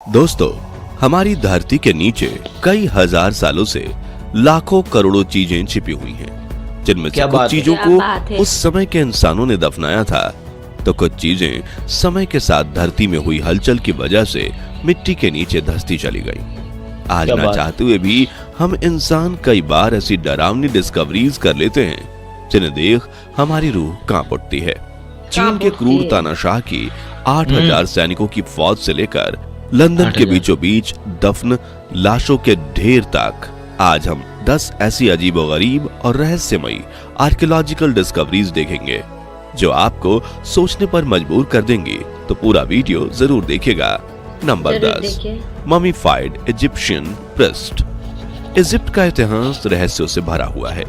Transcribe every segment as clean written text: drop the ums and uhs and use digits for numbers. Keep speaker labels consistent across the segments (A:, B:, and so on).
A: दोस्तों, हमारी धरती के नीचे कई हजार सालों से लाखों करोड़ों चीजें छिपी हुई हैं, जिनमें से कुछ चीजों को उस समय के इंसानों ने दफनाया था, तो कुछ चीजें समय के साथ धरती में हुई हलचल की वजह से मिट्टी के नीचे धंसती चली गईं। आज ना चाहते हुए भी हम इंसान कई बार ऐसी डरावनी डिस्कवरीज कर लेते हैं जिन्हें देख हमारी रूह कांप उठती है। चीन के क्रूर तानाशाह की 8000 सैनिकों की फौज से लेकर लंदन के बीचों बीच दफन लाशों के ढेर तक, आज हम 10 ऐसी अजीबोगरीब और रहस्यमयी आर्कियोलॉजिकल डिस्कवरीज देखेंगे जो आपको सोचने पर मजबूर कर देंगी। तो पूरा वीडियो जरूर देखिएगा। Number 10, mummified Egyptian breast. Egypt का इतिहास रहस्यों से भरा हुआ है,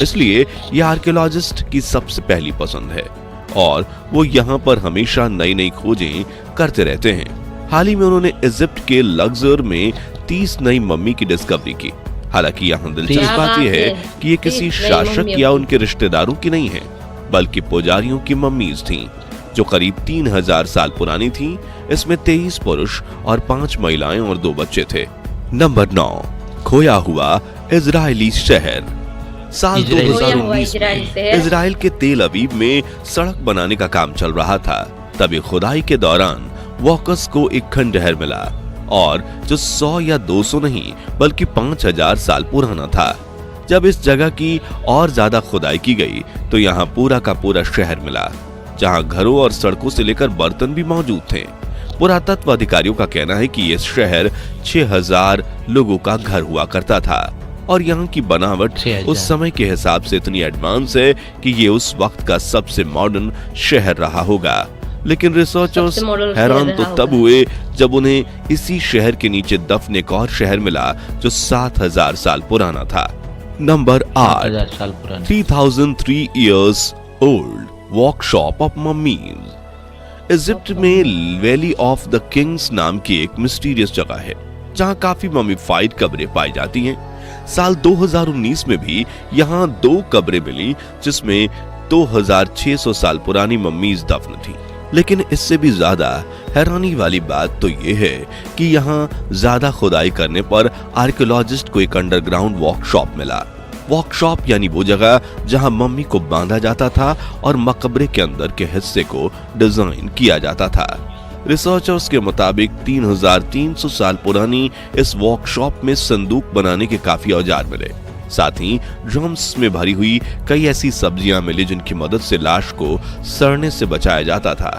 A: इसलिए यह आर्कियोलॉजिस्ट की सबसे पहली पसंद है और वो यहाँ पर हमेशा नई नई खोजें करते रहते हैं। हाल ही में उन्होंने इजिप्ट के लग्जर में 30 नई मम्मी की डिस्कवरी की। हालांकि यहाँ दिलचस्प बात यह है कि ये किसी शासक या उनके रिश्तेदारों की नहीं है, बल्कि पुजारियों की मम्मीज थीं, जो करीब 3000 साल पुरानी थीं। इसमें 23 पुरुष और 5 महिलाएं और 2 बच्चे थे। नंबर 9, खोया हुआ इजरायली शहर। साल 2019 में इजराइल के तेल अवीव में सड़क बनाने का काम चल रहा था। तभी खुदाई के दौरान वॉकस को एक खंडहर मिला, और जो 100 या 200 नहीं बल्कि 5000 साल पुराना था। जब इस जगह की और ज्यादा खुदाई की गई तो यहाँ पूरा का पूरा शहर मिला, जहाँ घरों और सड़कों से लेकर बर्तन भी मौजूद थे। पुरातत्व अधिकारियों का कहना है कि यह शहर 6000 लोगों का घर हुआ करता था, और यहाँ की बनावट उस समय के हिसाब से इतनी एडवांस है कि ये उस वक्त का सबसे मॉडर्न शहर रहा होगा। लेकिन रिसर्चर्स हैरान तो तब हुए जब उन्हें इसी शहर के नीचे दफन एक और शहर मिला जो 7000 साल पुराना था। Number 8, 3003 years old workshop of mummies. Egypt में वैली ऑफ द किंग्स नाम की एक मिस्टीरियस जगह है, जहां काफी ममीफाइड कब्रें पाई जाती हैं। साल 2019 में भी यहाँ 2 कब्रें मिली, जिसमें 2600 साल पुरानी मम्मीज दफन थी। लेकिन इससे भी ज्यादा हैरानी वाली बात तो ये है कि यहाँ ज्यादा खुदाई करने पर आर्कियोलॉजिस्ट को एक अंडरग्राउंड वर्कशॉप मिला। वर्कशॉप यानी वो जगह जहाँ मम्मी को बांधा जाता था और मकबरे के अंदर के हिस्से को डिजाइन किया जाता था। रिसर्चर्स के मुताबिक 3300 साल पुरानी इस वर्कशॉप में संदूक बनाने के काफी औजार मिले। साथ ही ड्रम्स में भरी हुई कई ऐसी सब्जियां मिली जिनकी मदद से लाश को सड़ने से बचाया जाता था।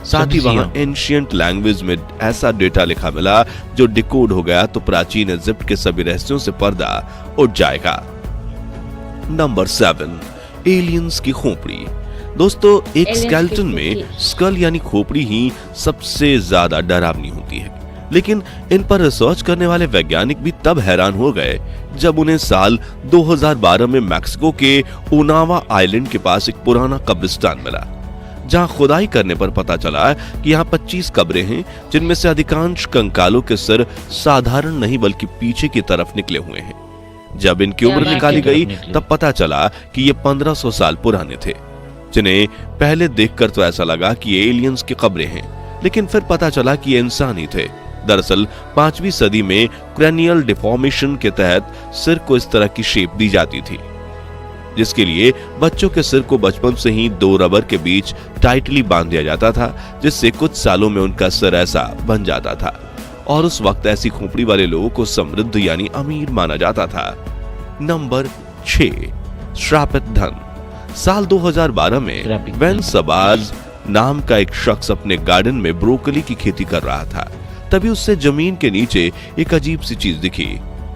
A: साथ ही वहां एंशिएंट लैंग्वेज में ऐसा डेटा लिखा मिला जो डिकोड हो गया तो प्राचीन इजिप्ट के सभी रहस्यों से पर्दा उठ जाएगा। नंबर 7, एलियंस की खोपड़ी। दोस्तों, एक स्केलेटन में स्कल यानी खोपड़ी ही सबसे ज्यादा डरावनी होती है, लेकिन इन पर रिसर्च करने वाले वैज्ञानिक भी तब हैरान हो गए जब उन्हें साल 2012 में मैक्सिको के ओनावा आइलैंड के पास एक पुराना कब्रिस्तान मिला, जहां खुदाई करने पर पता चला कि यहाँ 25 कब्रें हैं, जिनमें से अधिकांश कंकालों के सिर साधारण नहीं बल्कि पीछे की तरफ निकले हुए हैं। जब इनकी उम्र निकाली गई तब पता चला कि ये 1500 साल पुराने थे, जिन्हें पहले देखकर तो ऐसा लगा कि ये एलियंस की कब्रें हैं, लेकिन फिर पता चला कि ये इंसान ही थे। दरअसल 5वीं सदी में क्रैनियल डिफॉर्मेशन के तहत सिर को इस तरह की शेप दी जाती थी, जिसके लिए बच्चों के सिर को बचपन से ही 2 रबर के बीच टाइटली बांध दिया जाता था, जिससे कुछ सालों में उनका सिर ऐसा बन जाता था, और उस वक्त ऐसी खोपड़ी वाले लोगों को समृद्ध यानी अमीर माना जाता था। नंबर 6, श्रापित धन। साल 2012 में वेन सबाज नाम का एक शख्स अपने गार्डन में ब्रोकली की खेती कर रहा था। तभी उससे जमीन के नीचे एक अजीब सी चीज दिखी,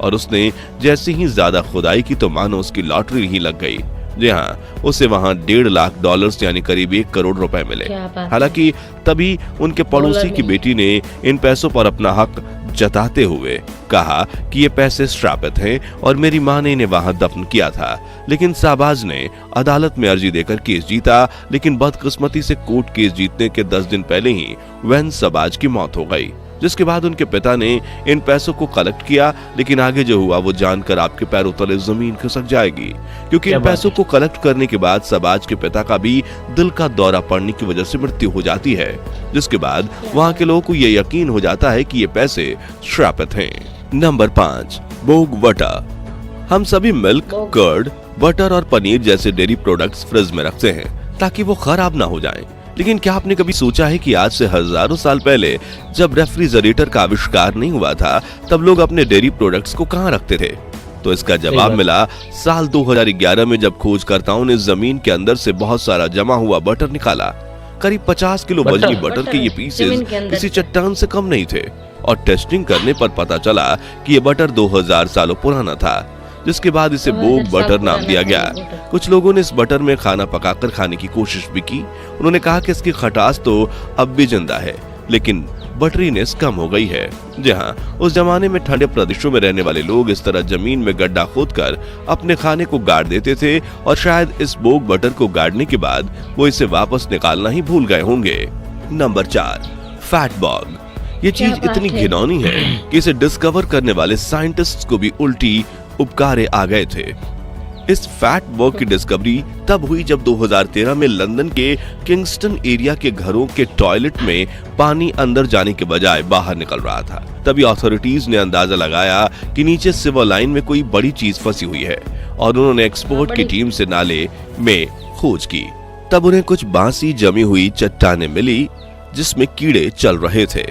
A: और उसने जैसे ही ज्यादा खुदाई की तो मानो उसकी लॉटरी ही लग गई। जी हाँ, उसे वहां $1.5 लाख यानी करीब 1 करोड़ रुपए मिले। हालांकि तभी उनके पड़ोसी की बेटी ने इन पैसों पर अपना हक जताते हुए कहा कि ये पैसे श्रापित हैं और मेरी माँ ने इन्हें वहां दफन किया था। लेकिन शाहबाज ने अदालत में अर्जी देकर केस जीता, लेकिन बदकिस्मती से कोर्ट केस जीतने के 10 दिन पहले ही वेन शाहबाज की मौत हो गई। जिसके बाद उनके पिता ने इन पैसों को कलेक्ट किया, लेकिन आगे जो हुआ वो जानकर आपके पैरों तले जमीन खिसक जाएगी, क्योंकि इन पैसों को कलेक्ट करने के बाद सबाज के पिता का भी दिल का दौरा पड़ने की वजह से मृत्यु हो जाती है, जिसके बाद वहाँ के लोगों को ये यकीन हो जाता है कि ये पैसे श्रापित हैं। नंबर 5, बोग वटा। हम सभी मिल्क, कर्ड, बटर और पनीर जैसे डेयरी प्रोडक्ट्स फ्रिज में रखते हैं ताकि वो खराब ना हो जाएं। लेकिन क्या आपने कभी सोचा है कि आज से हजारों साल पहले जब रेफ्रिजरेटर का आविष्कार नहीं हुआ था, तब लोग अपने डेयरी प्रोडक्ट्स को कहाँ रखते थे? तो इसका जवाब मिला साल 2011 में, जब खोजकर्ताओं ने जमीन के अंदर से बहुत सारा जमा हुआ बटर निकाला। करीब 50 किलो वजनी बटर के ये पीसेस किसी चट्टान से कम नहीं थे, और टेस्टिंग करने पर पता चला कि ये बटर 2000 सालों पुराना था, जिसके बाद इसे बोग बटर नाम दिया गया। कुछ लोगों ने इस बटर में खाना पकाकर खाने की कोशिश भी की। उन्होंने कहा कि इसकी खटास तो अब भी जिंदा है, लेकिन बटरीनेस कम हो गई है। जहां उस जमाने में ठंडे प्रदेशों में रहने वाले लोग इस तरह जमीन में गड्ढा खोदकर अपने खाने को गाड़ देते थे, और शायद इस बोग बटर को गाड़ने के बाद वो इसे वापस निकालना ही भूल गए होंगे। नंबर 4, फैट बॉग। ये चीज इतनी घिनौनी है कि इसे डिस्कवर करने वाले साइंटिस्ट्स को भी उल्टी उपकारे आ गए थे। इस फैट बॉग की डिस्कवरी तब हुई जब 2013 में लंदन के किंगस्टन एरिया के घरों के टॉयलेट में पानी अंदर जाने के बजाय बाहर निकल रहा था। तभी अथॉरिटीज ने अंदाजा लगाया कि नीचे सिवर लाइन में कोई बड़ी चीज फंसी हुई है, और उन्होंने एक्सपर्ट की टीम से नाले में खोज की। तब उन्हें कुछ बांसी जमी हुई चट्टानें मिली जिसमें कीड़े चल रहे थे।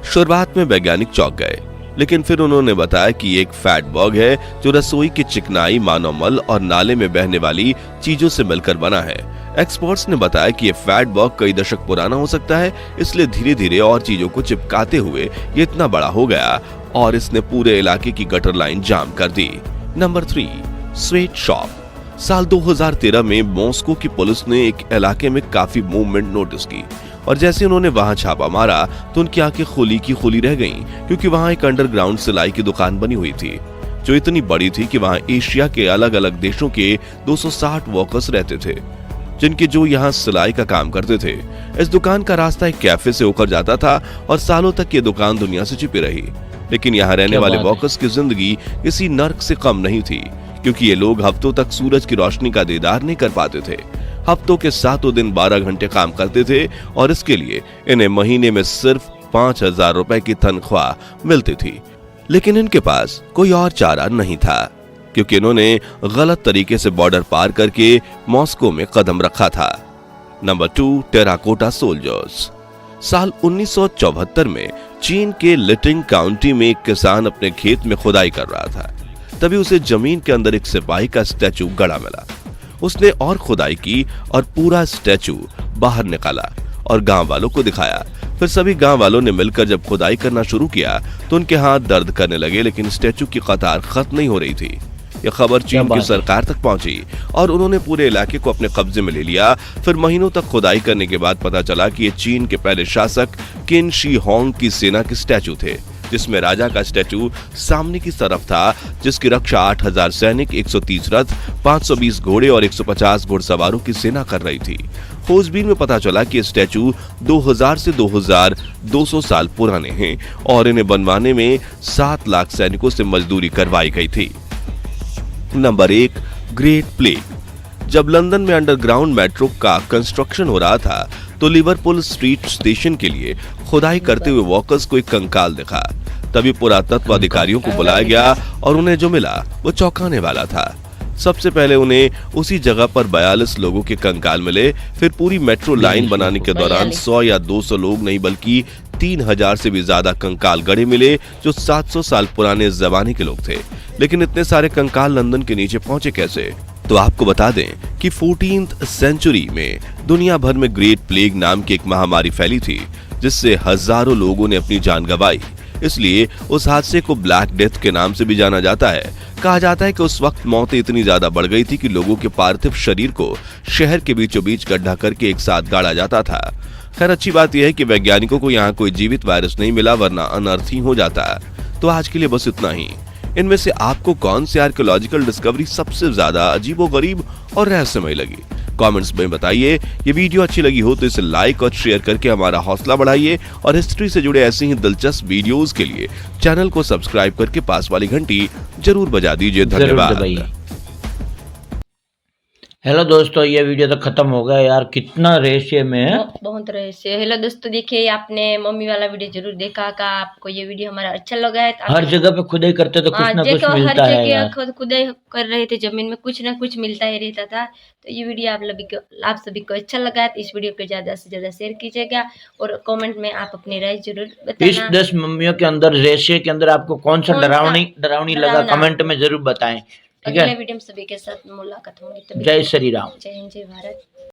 A: शुरुआत में वैज्ञानिक चौंक गए, लेकिन फिर उन्होंने बताया कि ये एक फैट बॉग है जो रसोई की चिकनाई, मानव मल और नाले में बहने वाली चीजों से मिलकर बना है। एक्सपर्ट्स ने बताया कि ये फैट बॉग कई दशक पुराना हो सकता है, इसलिए धीरे धीरे और चीजों को चिपकाते हुए ये इतना बड़ा हो गया और इसने पूरे इलाके की गटर लाइन जाम कर दी। Number 3, sweat shop. साल 2013 में मॉस्को की पुलिस ने एक इलाके में काफी मूवमेंट नोटिस की, और जैसे उन्होंने वहां छापा मारा तो उनकी आंखें खुली की खुली रह गईं, क्योंकि वहां एक अंडरग्राउंड सिलाई की दुकान बनी हुई थी जो इतनी बड़ी थी कि वहां एशिया के अलग अलग देशों के 260 वर्कर्स रहते थे, जिनके जो यहाँ सिलाई का काम करते थे। इस दुकान का रास्ता एक कैफे से होकर जाता था, और सालों तक ये दुकान दुनिया से छिपी रही। लेकिन यहाँ रहने वाले वर्कर्स की जिंदगी किसी नर्क से कम नहीं थी, क्योंकि ये लोग हफ्तों तक सूरज की रोशनी का दीदार नहीं कर पाते थे। हफ्तों के 7 दिन 12 घंटे काम करते थे, और इसके लिए इन्हें महीने में सिर्फ 5000 रुपए की तनख्वाह मिलती थी। लेकिन इनके पास कोई और चारा नहीं था, क्योंकि इन्होंने गलत तरीके से बॉर्डर पार करके मॉस्को में कदम रखा था। Number 2, terracotta soldiers. साल 1974 में चीन के लिटिंग काउंटी में एक किसान अपने खेत में खुदाई कर रहा था। तभी उसे जमीन के अंदर एक सिपाही का स्टैचू गड़ा मिला। उसने और खुदाई की और पूरा स्टैचू बाहर निकाला और गांव वालों को दिखाया। फिर सभी गांव वालों ने मिलकर जब खुदाई करना शुरू किया तो उनके हाथ दर्द करने लगे, लेकिन स्टैचू की कतार खत्म नहीं हो रही थी। यह खबर चीन की सरकार तक पहुंची और उन्होंने पूरे इलाके को अपने कब्जे में ले लिया। फिर महीनों तक खुदाई करने के बाद पता चला कि ये चीन के पहले शासक किन शी होंग की सेना के स्टैचू थे, जिसमें राजा का स्टैचू सामने की तरफ था, जिसकी रक्षा 8000 सैनिक, 130 रथ, 520 घोड़े और 150 घुड़सवारों की सेना कर रही थी। खोजबीन में पता चला कि स्टैचू 2000 से 2200 साल पुराने हैं और इन्हें बनवाने में 7 लाख सैनिकों से मजदूरी करवाई गई थी। Number 1, great plague. जब लंदन में अंडरग्राउंड मेट्रो का कंस्ट्रक्शन हो रहा था तो लिवरपूल स्ट्रीट स्टेशन के लिए खुदाई करते हुए वर्कर्स को एक कंकाल दिखा। तभी पुरातत्व अधिकारियों को बुलाया गया और उन्हें जो मिला वो चौंकाने वाला था। सबसे पहले उन्हें उसी जगह पर 42 लोगों के कंकाल मिले। फिर पूरी मेट्रो लाइन बनाने के दौरान 100 या 200 लोग नहीं बल्कि 3000 से भी ज्यादा कंकाल गड़े मिले, जो 700 साल पुराने जमाने के लोग थे। लेकिन इतने सारे कंकाल लंदन के नीचे पहुंचे कैसे? तो आपको बता दें कि 14th सेंचुरी में दुनिया भर में ग्रेट प्लेग नाम की एक महामारी फैली थी, जिससे हजारों लोगों ने अपनी जान गंवाई। इसलिए उस हादसे को ब्लैक डेथ के नाम से भी जाना जाता है। कहा जाता है कि उस वक्त मौतें इतनी ज्यादा बढ़ गई थी कि लोगों के पार्थिव शरीर को शहर के बीचों बीच गड्ढा करके एक साथ गाड़ा जाता था। खैर, अच्छी बात यह है कि वैज्ञानिकों को यहाँ कोई जीवित वायरस नहीं मिला, वरना अनर्थ ही हो जाता। तो आज के लिए बस इतना ही। इनमें से आपको कौन सी आर्कियोलॉजिकल डिस्कवरी सबसे ज्यादा अजीबोगरीब और रहस्यमय लगी? कमेंट्स में बताइए। ये वीडियो अच्छी लगी हो तो इसे लाइक और शेयर करके हमारा हौसला बढ़ाइए और हिस्ट्री से जुड़े ऐसे ही दिलचस्प वीडियोस के लिए चैनल को सब्सक्राइब करके पास वाली घंटी जरूर बजा दीजिए। धन्यवाद।
B: हेलो दोस्तों, ये वीडियो तो खत्म हो गया यार, कितना रहस्य में है।
C: बहुत रहस्य। हेलो दोस्तों, देखिए आपने मम्मी वाला वीडियो जरूर देखा का? आपको ये वीडियो हमारा अच्छा लगा है तो
B: हर जगह पे खुदाई करते तो कुछ ना कुछ मिलता है यार।
C: खुद खुदाई कर रहे थे, जमीन में कुछ ना कुछ मिलता ही रहता था। तो ये वीडियो आप सभी को अच्छा लगा है तो इस वीडियो को ज्यादा से ज्यादा शेयर कीजिएगा और कमेंट में आप अपनी राय जरूर बताना।
B: इस 10 मम्मियों के अंदर, रहस्य के अंदर आपको कौन सा डरावनी लगा, कमेंट में जरूर बताएं। ठीक है,
C: अगले वीडियो में सभी के साथ मुलाकात होगी।
B: जय श्री राम।
C: जय हिंद, जय भारत।